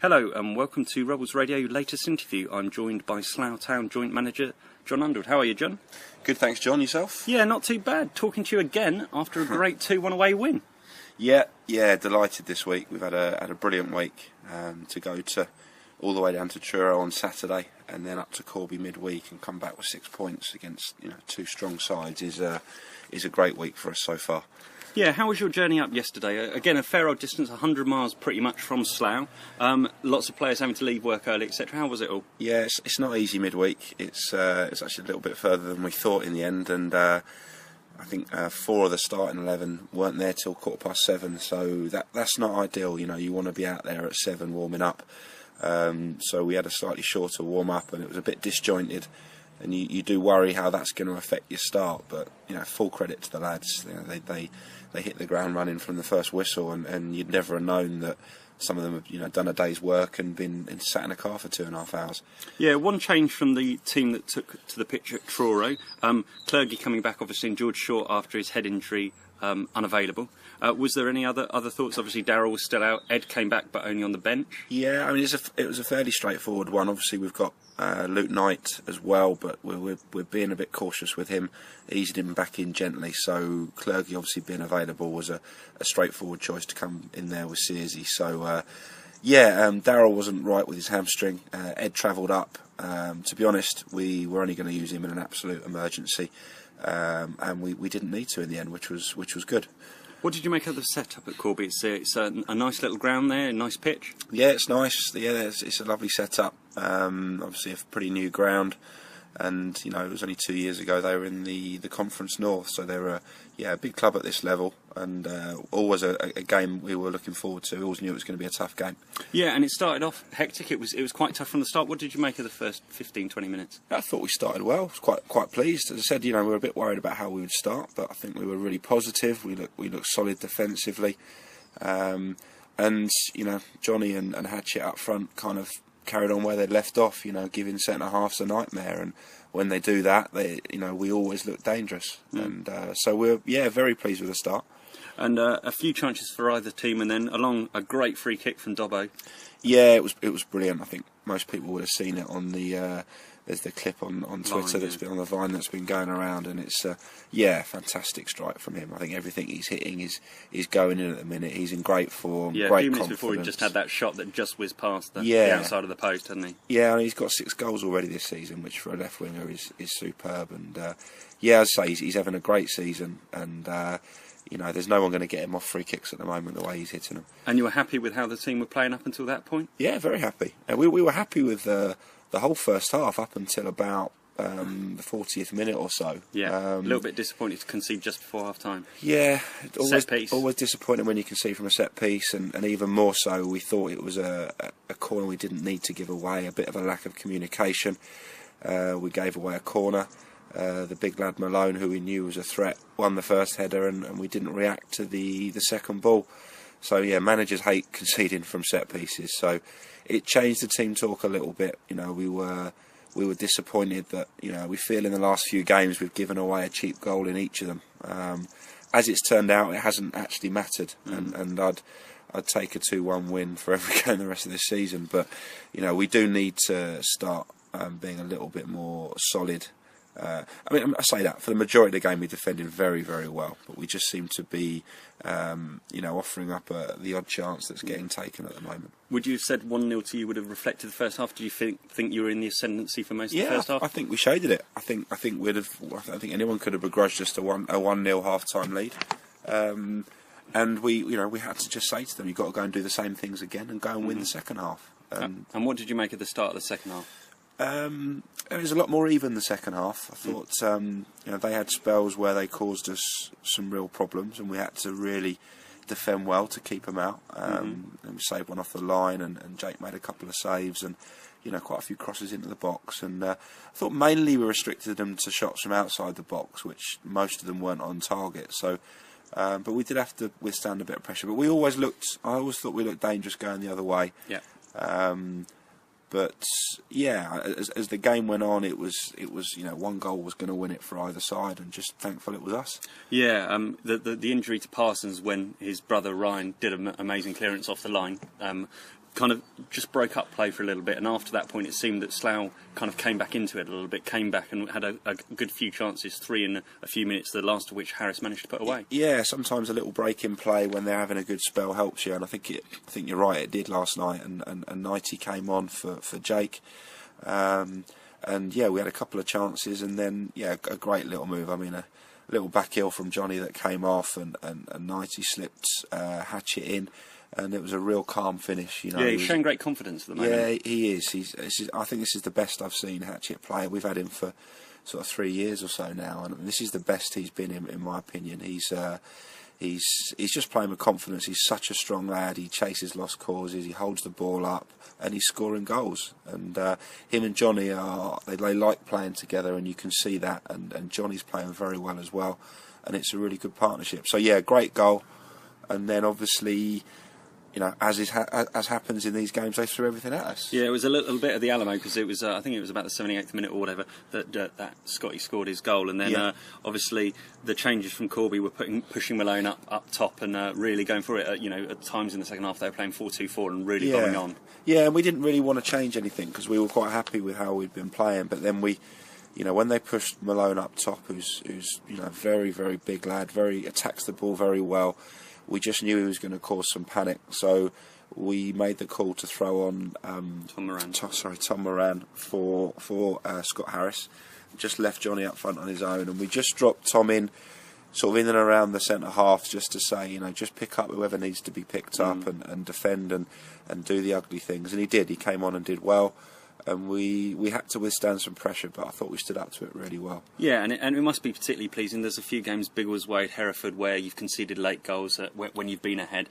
Hello and welcome to Rebels Radio latest interview. I'm joined by Slough Town Joint Manager Jon Underwood. How are you, Jon? Good, thanks, John. Yourself? Yeah, not too bad. Talking to you again after a great 2-1 away win. Yeah, delighted this week. We've had a brilliant week to go to all the way down to Truro on Saturday and then up to Corby midweek and come back with 6 points against two strong sides is a great week for us so far. Yeah, how was your journey up yesterday? Again, a fair old distance, 100 miles pretty much from Slough. Lots of players having to leave work early, etc. How was it all? Yeah, it's not easy midweek. It's actually a little bit further than we thought in the end, and I think 4 of the starting 11 weren't there till 7:15, so that's not ideal. You want to be out there at 7 warming up. So we had a slightly shorter warm up, and it was a bit disjointed. And you do worry how that's going to affect your start, but full credit to the lads. They hit the ground running from the first whistle, and you'd never have known that some of them have done a day's work and been sat in a car for 2.5 hours. Yeah, one change from the team that took to the pitch at Truro. Clergy coming back, obviously, and George Short after his head injury unavailable. Was there any other thoughts? Obviously, Darryl was still out. Ed came back, but only on the bench. Yeah, I mean, it was a fairly straightforward one. Obviously, we've got Luke Knight as well, but we're being a bit cautious with him, easing him back in gently. So Clergy obviously being available was a straightforward choice to come in there with Searsy. So Darryl wasn't right with his hamstring. Ed travelled up. To be honest, we were only going to use him in an absolute emergency, and we didn't need to in the end, which was good. What did you make of the setup at Corby? It's a nice little ground there, a nice pitch. Yeah, it's nice. Yeah, it's a lovely setup. Obviously, a pretty new ground, and it was only 2 years ago they were in the Conference North, so they were a big club at this level, and always a game we were looking forward to. We always knew it was going to be a tough game. Yeah, and it started off hectic. It was quite tough from the start. What did you make of the first 15-20 minutes? I thought we started well. I was quite pleased. As I said, we were a bit worried about how we would start, but I think we were really positive. We looked solid defensively, and Johnny and Hatchett up front kind of carried on where they'd left off. Giving centre halves a nightmare, and when they do that, we always look dangerous. And so we're very pleased with the start. And a few chances for either team, and then along a great free kick from Dobbo. Yeah, it was brilliant. I think most people would have seen it on the. There's the clip on Twitter that's been on the Vine that's been going around, and it's fantastic strike from him. I think everything he's hitting is going in at the minute. He's in great form, great confidence. A few minutes before he just had that shot that just whizzed past the outside of the post, hadn't he? Yeah, and he's got 6 goals already this season, which for a left winger is superb. And as I say, he's having a great season, and there's no one going to get him off free kicks at the moment the way he's hitting them. And you were happy with how the team were playing up until that point? Yeah, very happy. And we were happy with the whole first half up until about the 40th minute or so. Yeah, a little bit disappointed to concede just before half-time. Yeah, always disappointing when you concede from a set piece, and even more so, we thought it was a corner we didn't need to give away, a bit of a lack of communication. We gave away a corner. The big lad Malone, who we knew was a threat, won the first header, and we didn't react to the second ball. So managers hate conceding from set pieces. So it changed the team talk a little bit. We were disappointed that we feel in the last few games we've given away a cheap goal in each of them. As it's turned out, it hasn't actually mattered, and I'd take a 2-1 win for every game the rest of this season. But we do need to start being a little bit more solid. I say that for the majority of the game we defended very, very well, but we just seem to be, offering up the odd chance that's getting taken at the moment. Would you have said 1-0 to you would have reflected the first half? Do you think you were in the ascendancy for most of the first half? I think we shaded it. I think anyone could have begrudged us a 1-0 half-time lead, and we had to just say to them, you've got to go and do the same things again and go and win the second half. And what did you make of the start of the second half? It was a lot more even the second half. I thought they had spells where they caused us some real problems, and we had to really defend well to keep them out. And we saved one off the line, and Jake made a couple of saves, and quite a few crosses into the box. And I thought mainly we restricted them to shots from outside the box, which most of them weren't on target. So, but we did have to withstand a bit of pressure. But I always thought we looked dangerous going the other way. Yeah. But as the game went on, it was one goal was going to win it for either side, and just thankful it was us. Yeah, the injury to Parsons when his brother Ryan did an amazing clearance off the line kind of just broke up play for a little bit, and after that point it seemed that Slough kind of came back into it a little bit, came back and had a good few chances, 3 in a few minutes, the last of which Harris managed to put away. Yeah, sometimes a little break in play when they're having a good spell helps you, and I think you're right, it did last night, and Nighty came on for Jake. And yeah, we had a couple of chances, and then a great little move. I mean, a little back heel from Johnny that came off, and Nighty slipped Hatchet in. And it was a real calm finish, Yeah, he's showing great confidence at the moment. Yeah, he is. I think this is the best I've seen Hatchet play. We've had him for sort of 3 years or so now, and this is the best he's been in my opinion. He's just playing with confidence. He's such a strong lad. He chases lost causes. He holds the ball up, and he's scoring goals. And him and Johnny they like playing together, and you can see that. And Johnny's playing very well as well, and it's a really good partnership. So yeah, great goal. And then obviously, as happens in these games, they threw everything at us. Yeah, it was a little bit of the Alamo, because it was, I think it was about the 78th minute or whatever that Scotty scored his goal, and then obviously the changes from Corby were pushing Malone up top and really going for it. At times in the second half they were playing 4-2-4 and really going on. Yeah, and we didn't really want to change anything because we were quite happy with how we'd been playing. But then when they pushed Malone up top, who's very, very big lad, attacks the ball very well. We just knew he was going to cause some panic, so we made the call to throw on Tom Moran for Scott Harris. Just left Johnny up front on his own, and we just dropped Tom in, sort of in and around the centre half, just to say, just pick up whoever needs to be picked up and defend and do the ugly things. And he did. He came on and did well. And we had to withstand some pressure, but I thought we stood up to it really well. Yeah, and it must be particularly pleasing. There's a few games, Biggleswade, Hereford, where you've conceded late goals when you've been ahead.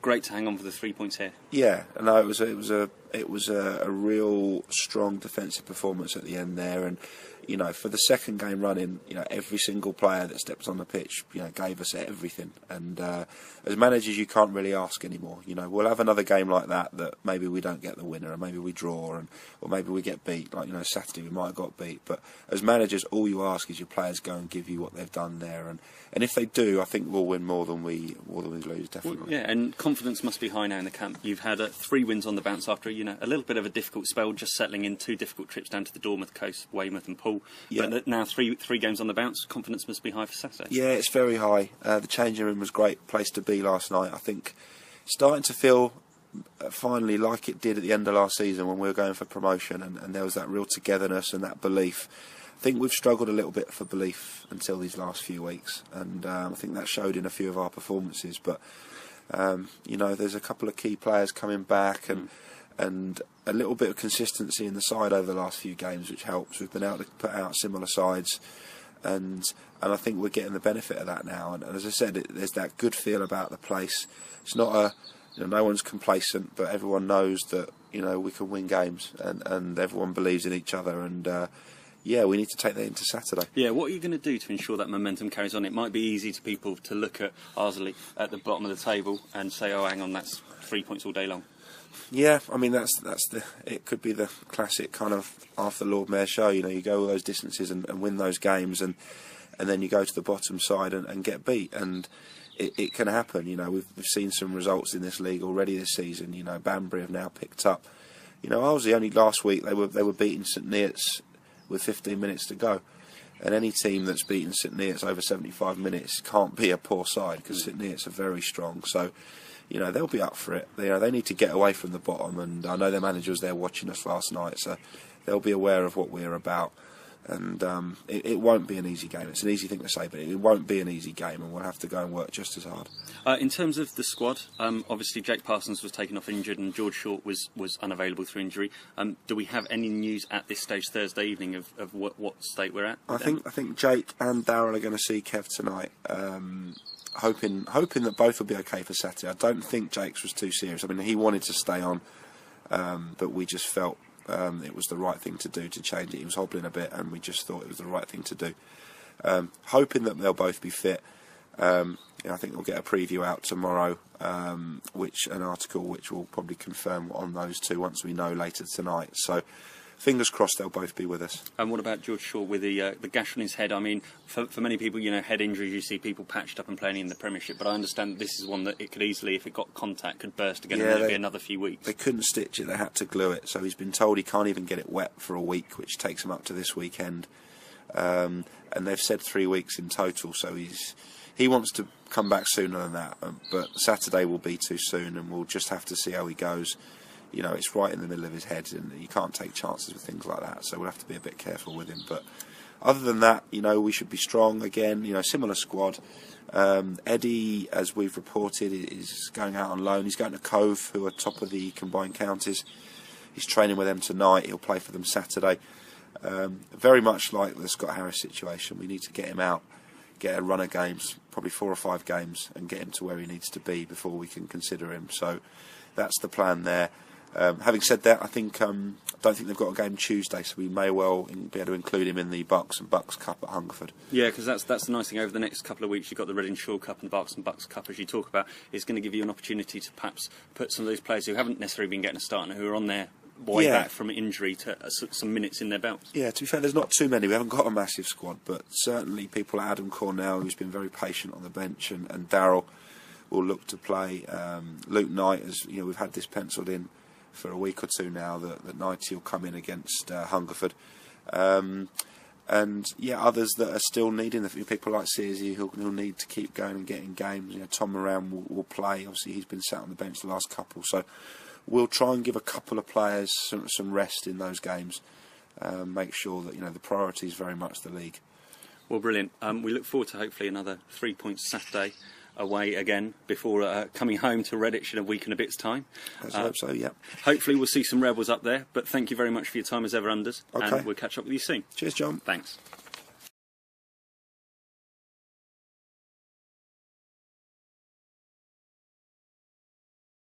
Great to hang on for the 3 points here. Yeah, no, it was a real strong defensive performance at the end there, and for the second game running, every single player that steps on the pitch, gave us everything. And as managers, you can't really ask anymore. We'll have another game like that maybe we don't get the winner, and maybe we draw, or maybe we get beat. Like Saturday, we might have got beat. But as managers, all you ask is your players go and give you what they've done there, and if they do, I think we'll win more than we lose, definitely. Well, yeah, and confidence must be high now in the camp. You've had 3 wins on the bounce after a little bit of a difficult spell, just settling in 2 difficult trips down to the Dormouth coast, Weymouth and Poole. Yeah. But now three games on the bounce, confidence must be high for Saturday. Yeah, it's very high. The changing room was a great place to be last night. I think starting to feel finally like it did at the end of last season when we were going for promotion, and there was that real togetherness and that belief. I think we've struggled a little bit for belief until these last few weeks, and I think that showed in a few of our performances. But there's a couple of key players coming back, and a little bit of consistency in the side over the last few games, which helps. We've been able to put out similar sides, and I think we're getting the benefit of that now. And as I said, there's that good feel about the place. It's not no one's complacent, but everyone knows that we can win games, and everyone believes in each other. And we need to take that into Saturday. Yeah, what are you going to do to ensure that momentum carries on? It might be easy to people to look at Arlesey at the bottom of the table and say, "Oh, hang on, that's 3 points all day long." Yeah, I mean it could be the classic kind of after Lord Mayor show. You go all those distances and win those games, and then you go to the bottom side and get beat, and it can happen. We've seen some results in this league already this season. Banbury have now picked up. Arlesey only last week they were beating St Neots with 15 minutes to go, and any team that's beaten St Neots over 75 minutes can't be a poor side, because St Neots are very strong. So they'll be up for it. They need to get away from the bottom, and I know their manager was there watching us last night, so they'll be aware of what we're about. And it won't be an easy game. It's an easy thing to say, but it won't be an easy game, and we'll have to go and work just as hard. In terms of the squad, obviously Jake Parsons was taken off injured, and George Short was unavailable through injury. Do we have any news at this stage Thursday evening of what state we're at? I think Jake and Darryl are going to see Kev tonight. Hoping that both will be okay for Saturday. I don't think Jake's was too serious. I mean, he wanted to stay on, but we just felt it was the right thing to do to change it. He was hobbling a bit, and we just thought it was the right thing to do. Hoping that they'll both be fit. I think we'll get a preview out tomorrow, an article which will probably confirm on those two once we know later tonight. So fingers crossed they'll both be with us. And what about George Shaw with the gash on his head? I mean, for many people, head injuries, you see people patched up and playing in the Premiership, but I understand that this is one that it could easily, if it got contact, could burst again, and it'd be another few weeks. They couldn't stitch it, they had to glue it, so he's been told he can't even get it wet for a week, which takes him up to this weekend. And they've said 3 weeks in total, so he wants to come back sooner than that, but Saturday will be too soon, and we'll just have to see how he goes. It's right in the middle of his head, and you can't take chances with things like that, so we'll have to be a bit careful with him. But other than that, we should be strong again. Similar squad. Eddie, as we've reported, is going out on loan. He's going to Cove, who are top of the combined counties. He's training with them tonight. He'll play for them Saturday. Very much like the Scott Harris situation, we need to get him out, get a run of games, probably 4 or 5 games, and get him to where he needs to be before we can consider him. So that's the plan there. Having said that, I don't think they've got a game Tuesday, so we may well be able to include him in the Bucks and Bucks Cup at Hungerford. Yeah, because that's the nice thing. Over the next couple of weeks, you've got the Reading Shaw Cup and the Bucks Cup, as you talk about. It's going to give you an opportunity to perhaps put some of those players who haven't necessarily been getting a start and who are on their way back from injury to some minutes in their belts. Yeah, to be fair, there's not too many. We haven't got a massive squad, but certainly people like Adam Cornell, who's been very patient on the bench, and Darryl will look to play. Luke Knight, as we've had this penciled in for a week or two now, that Knighty will come in against Hungerford. And others that are still needing the people like Searsy, who'll need to keep going and getting games. Tom Moran will play. Obviously, he's been sat on the bench the last couple, so we'll try and give a couple of players some rest in those games. Make sure that the priority is very much the league. Well, brilliant. We look forward to hopefully another 3 points Saturday away again before coming home to Redditch in a week and a bit's time. I hope so, yeah. Hopefully we'll see some Rebels up there, but thank you very much for your time as ever, Unders, okay. And we'll catch up with you soon. Cheers, John. Thanks.